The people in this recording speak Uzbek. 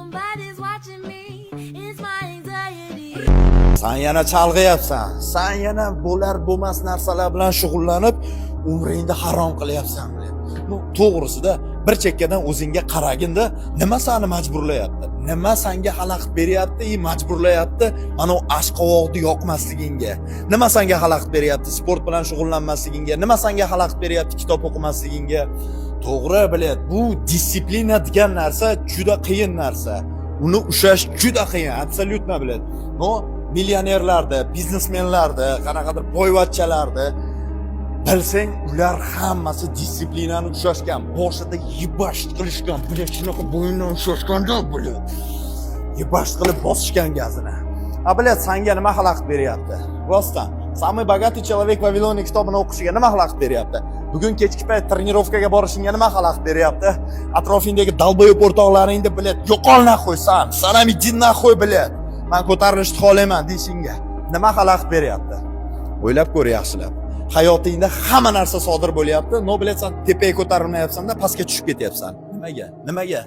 Somebody's watching me. It's my anxiety. Sen yana chalg'iyapsan. Sen yana bo'lar bo'lmas narsalar bilan shug'ullanib, umringni harom qilyapsan. Bu to'g'risida bir chekkadan o'zingga qaraginda, nima seni majburlayapti? Nima senga xalaqit beryapti, majburlayapti? Mana o ashqovoqni yoqmasligingga. Nima senga xalaqit beryapti? Sport bilan shug'ullanmasligingga. Nima senga xalaqit beryapti? Kitob o'qimasligingga. To'g'ri bilet, bu disiplina degan narsa juda qiyin narsa. Uni ushlash juda qiyin, absolyutno bilet. No, millionerlarda, biznesmenlarda, qanaqadir boyvachchalarda bilsang, ular hammasi disiplinani ushlashgan. Boshida yibash qilishgan, bular shunaqa bo'yindan ushlashganda bular. Yibash qilib bosishgan gazini. Bilet, senga nima xalaqit beryapti? Rostdan, "Самый богатый человек в Вавилоне" kitobini o'qishiga nima xalaqit beryapti? Bugun kechki payt trenirovkaga borishingga nima xalaqit beryapti? Atrofingdagi dalboyo'p o'rtoqlaringni bilet, yo'qolna qo'ysan, sanam idinna qo'y bilet. Men ko'tarilishni xohlayman deyishingga nima xalaqit beryapti? O'ylab ko'r yaxshilab. Hayotingda hamma narsa sodir bo'lyapti, no bilet sen tepaga ko'tarilmayapsan-da, pastga tushib ketyapsan. Nimaga? Nimaga?